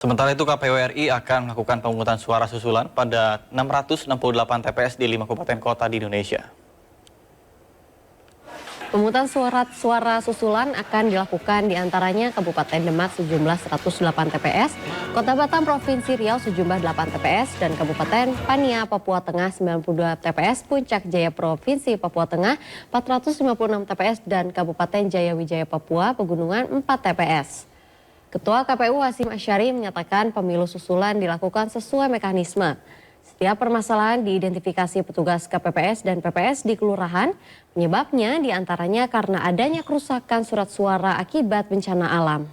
Sementara itu KPU RI akan melakukan pemungutan suara susulan pada 668 TPS di 5 kabupaten kota di Indonesia. Pemungutan suara susulan akan dilakukan di antaranya Kabupaten Demak sejumlah 108 TPS, Kota Batam Provinsi Riau sejumlah 8 TPS, dan Kabupaten Pania Papua Tengah 92 TPS, Puncak Jaya Provinsi Papua Tengah 456 TPS, dan Kabupaten Jaya Wijaya Papua Pegunungan 4 TPS. Ketua KPU Hasyim Asyari menyatakan pemilu susulan dilakukan sesuai mekanisme. Setiap permasalahan diidentifikasi petugas KPPS dan PPS di kelurahan, penyebabnya diantaranya karena adanya kerusakan surat suara akibat bencana alam.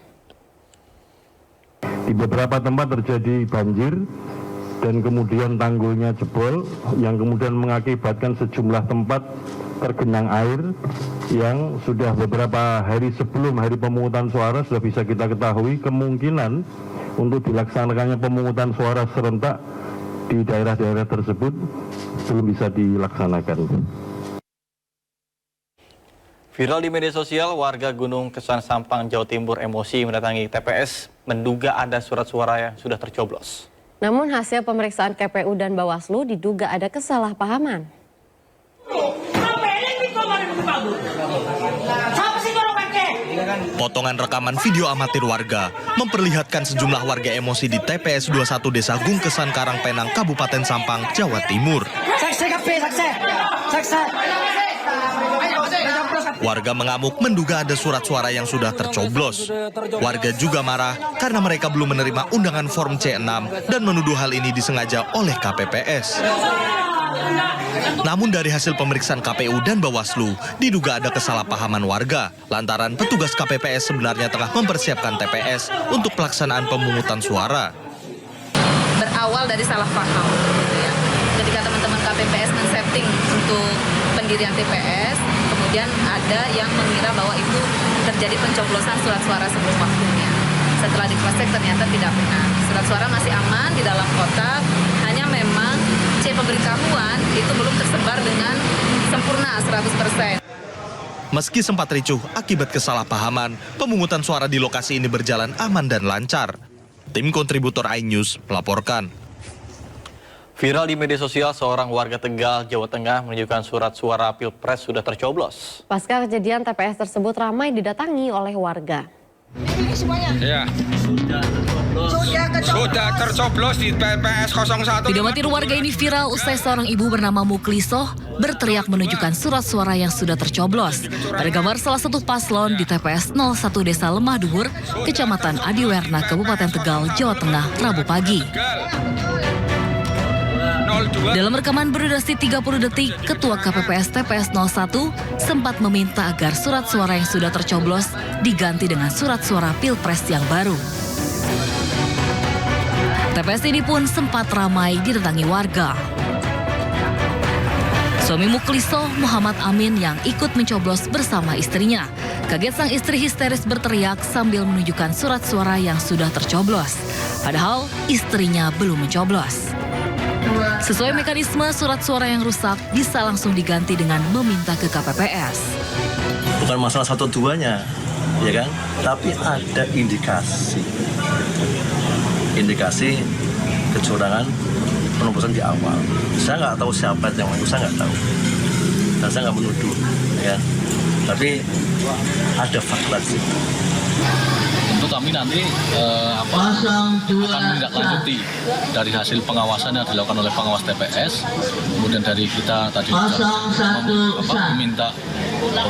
Di beberapa tempat terjadi banjir dan kemudian tanggulnya jebol yang kemudian mengakibatkan sejumlah tempat tergenang air yang sudah beberapa hari sebelum hari pemungutan suara sudah bisa kita ketahui kemungkinan untuk dilaksanakannya pemungutan suara serentak di daerah-daerah tersebut belum bisa dilaksanakan. Viral di media sosial, warga Gunung Kesan Sampang, Jawa Timur emosi mendatangi TPS menduga ada surat suara yang sudah tercoblos. Namun hasil pemeriksaan KPU dan Bawaslu diduga ada kesalahpahaman. Potongan rekaman video amatir warga memperlihatkan sejumlah warga emosi di TPS 21 Desa Gungkesan Karangpenang, Kabupaten Sampang, Jawa Timur. Warga mengamuk menduga ada surat suara yang sudah tercoblos. Warga juga marah karena mereka belum menerima undangan form C6 dan menuduh hal ini disengaja oleh KPPS. Namun dari hasil pemeriksaan KPU dan Bawaslu, diduga ada kesalahpahaman warga lantaran petugas KPPS sebenarnya tengah mempersiapkan TPS untuk pelaksanaan pemungutan suara. Berawal dari salah paham, gitu ya. Ketika teman-teman KPPS men-setting untuk pendirian TPS, kemudian ada yang mengira bahwa itu terjadi pencoblosan surat suara sebelum waktunya. Setelah di-cross-check ternyata tidak benar. Surat suara masih aman di dalam kotak, hanya memang C pemberitahuan itu belum tersebar dengan sempurna 100%. Meski sempat ricuh akibat kesalahpahaman, pemungutan suara di lokasi ini berjalan aman dan lancar. Tim kontributor iNews melaporkan. Viral di media sosial, seorang warga Tegal, Jawa Tengah menunjukkan surat suara Pilpres sudah tercoblos. Pasca kejadian, TPS tersebut ramai didatangi oleh warga. Ini semuanya? Ya. Sudah tercoblos di TPS 01. Video amatir warga ini viral usai seorang ibu bernama Muklisoh berteriak menunjukkan surat suara yang sudah tercoblos. Pada gambar salah satu paslon di TPS 01 Desa Lemah Duhur, Kecamatan Adiwerna, Kabupaten Tegal, Jawa Tengah, Rabu pagi. Dalam rekaman berdurasi 30 detik, Ketua KPPS TPS 01 sempat meminta agar surat suara yang sudah tercoblos diganti dengan surat suara Pilpres yang baru. TPS ini pun sempat ramai didatangi warga. Suami Muklisoh, Muhammad Amin, yang ikut mencoblos bersama istrinya. Kaget sang istri histeris berteriak sambil menunjukkan surat suara yang sudah tercoblos. Padahal istrinya belum mencoblos. Sesuai mekanisme, surat suara yang rusak bisa langsung diganti dengan meminta ke KPPS. Bukan masalah satu duanya, ya kan? Tapi ada indikasi kecurangan pencoblosan di awal. Saya nggak tahu siapa yang itu, saya nggak tahu. Dan saya nggak menuduh, ya kan? Tapi ada fakta sih. Tentu kami nanti akan menindaklanjuti dari hasil pengawasan yang dilakukan oleh pengawas TPS, kemudian dari kita tadi meminta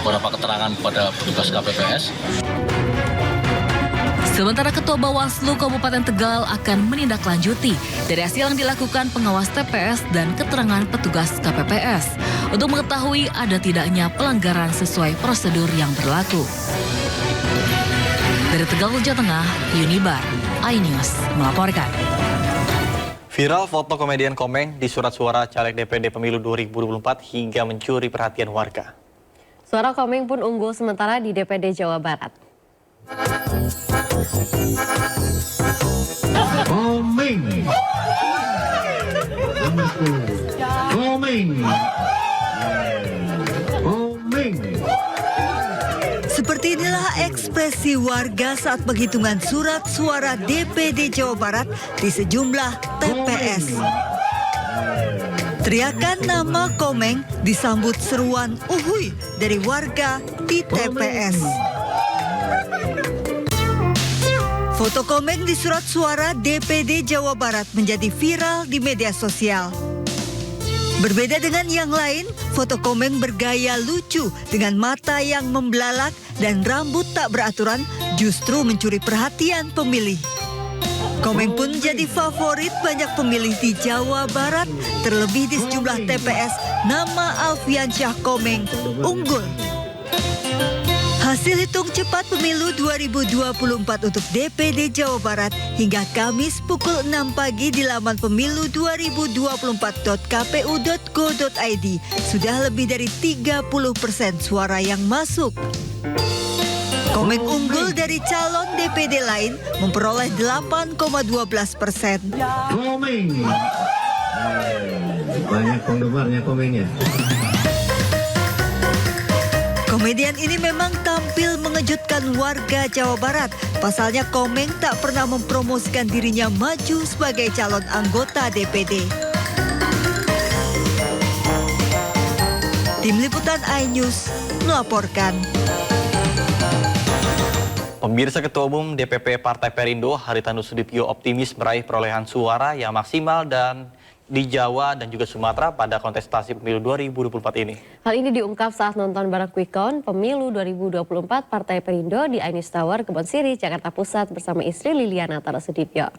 beberapa keterangan kepada petugas KPPS. Sementara Ketua Bawaslu Kabupaten Tegal akan menindaklanjuti dari hasil yang dilakukan pengawas TPS dan keterangan petugas KPPS untuk mengetahui ada tidaknya pelanggaran sesuai prosedur yang berlaku. Dari Tegal, Jawa Tengah, Yunibar, iNews melaporkan. Viral foto komedian Komeng di surat suara caleg DPD Pemilu 2024 hingga mencuri perhatian warga. Suara Komeng pun unggul sementara di DPD Jawa Barat. Komeng. Komeng. Seperti inilah ekspresi ekspresi warga saat penghitungan surat suara DPD Jawa Barat di sejumlah TPS. Teriakan nama Komeng disambut seruan uhuy dari warga di TPS. Foto Komeng di surat suara DPD Jawa Barat menjadi viral di media sosial. Berbeda dengan yang lain, foto Komeng bergaya lucu dengan mata yang membelalak dan rambut tak beraturan justru mencuri perhatian pemilih. Komeng pun jadi favorit banyak pemilih di Jawa Barat, terlebih di sejumlah TPS nama Alfiansyah Komeng unggul. Hasil hitung cepat pemilu 2024 untuk DPD Jawa Barat hingga Kamis pukul 6 pagi di laman pemilu2024.kpu.go.id sudah lebih dari 30% suara yang masuk. Komeng unggul dari calon DPD lain memperoleh 8,12%. Komeng. Banyak penggemarnya Komeng ya. Komedian ini memang tampil mengejutkan warga Jawa Barat. Pasalnya Komeng tak pernah mempromosikan dirinya maju sebagai calon anggota DPD. Tim Liputan iNews melaporkan. Pemirsa, Ketua Umum DPP Partai Perindo Haritanu Sudibyo optimis meraih perolehan suara yang maksimal dan di Jawa dan juga Sumatera pada kontestasi pemilu 2024 ini. Hal ini diungkap saat nonton bareng quick count pemilu 2024 Partai Perindo di iNews Tower, Kebon Siri, Jakarta Pusat bersama istri Liliana Sudibyo.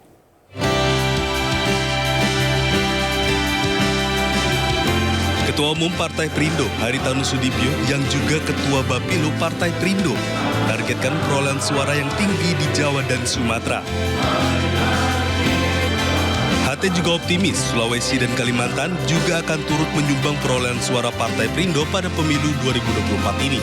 Ketua Umum Partai Perindo Haritanu Sudibyo yang juga Ketua Bapilu Partai Perindo targetkan perolehan suara yang tinggi di Jawa dan Sumatera. HT juga optimis Sulawesi dan Kalimantan juga akan turut menyumbang perolehan suara Partai Perindo pada pemilu 2024 ini.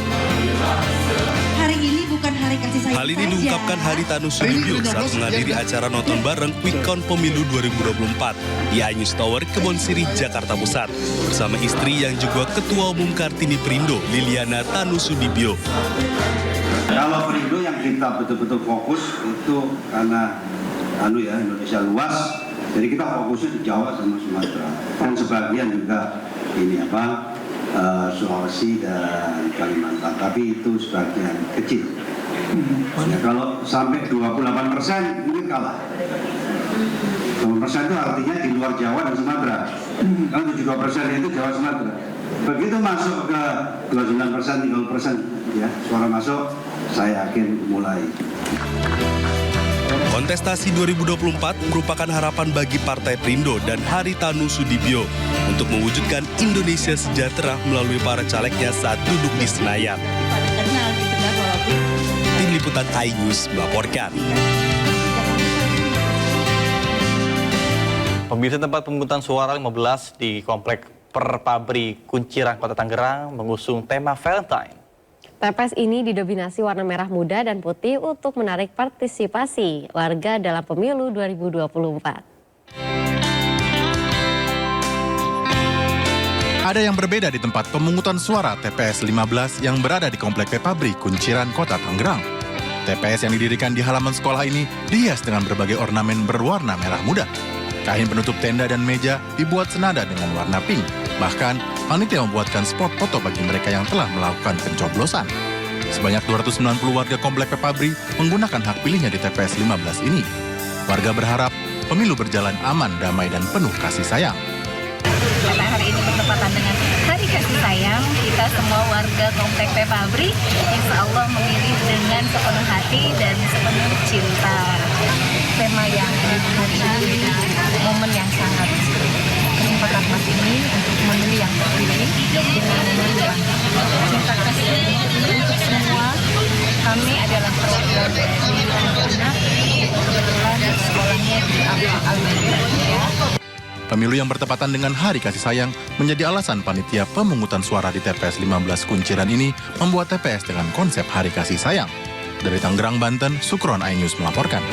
Hari ini bukan hari kasih sayang. Hal ini diungkapkan Haritanu Sudibyo saat menghadiri acara nonton bareng quick count pemilu 2024 di iNews Tower, Kebon Sirih, Jakarta Pusat bersama istri yang juga Ketua Umum Kartini Perindo, Liliana Sudibyo. Kalau Perindo yang kita betul-betul fokus itu karena Indonesia luas, jadi kita fokusnya di Jawa sama Sumatera dan sebagian juga Sulawesi dan Kalimantan, tapi itu sebagian kecil. Ya, kalau sampai 28% mungkin kalah. 28% itu artinya di luar Jawa dan Sumatera. Kalau 72% itu Jawa Sumatera. Begitu masuk ke 29%, 30% ya, suara masuk, saya yakin mulai. Kontestasi 2024 merupakan harapan bagi Partai Perindo dan Haritanu Sudibyo untuk mewujudkan Indonesia sejahtera melalui para calegnya saat duduk di Senayan. Tim Liputan iNews melaporkan. Pemirsa, tempat pemungutan suara 15 di Komplek Perpabri Kunciran, Kota Tangerang mengusung tema Valentine. TPS ini didominasi warna merah muda dan putih untuk menarik partisipasi warga dalam pemilu 2024. Ada yang berbeda di tempat pemungutan suara TPS 15 yang berada di Komplek Perpabri Kunciran, Kota Tangerang. TPS yang didirikan di halaman sekolah ini dihias dengan berbagai ornamen berwarna merah muda. Kain penutup tenda dan meja dibuat senada dengan warna pink. Bahkan, panitia membuatkan spot foto bagi mereka yang telah melakukan pencoblosan. Sebanyak 290 warga Komplek Perpabri menggunakan hak pilihnya di TPS 15 ini. Warga berharap pemilu berjalan aman, damai, dan penuh kasih sayang. Karena hari ini bertepatan dengan Hari Kasih Sayang, kita semua warga Komplek Perpabri insya Allah memilih dengan sepenuh hati dan sepenuh cinta. Tema yang hari ini momen yang sangat kesempatan emas ini untuk memilih yang terpilih dengan yang cinta kasih untuk semua. Kami adalah perwakilan dari anak-anak kebetulan sekolahnya di Al-Almania. Pemilu yang bertepatan dengan Hari Kasih Sayang menjadi alasan panitia pemungutan suara di TPS 15 Kunciran ini membuat TPS dengan konsep Hari Kasih Sayang. Dari Tangerang, Banten, Sukron iNews melaporkan.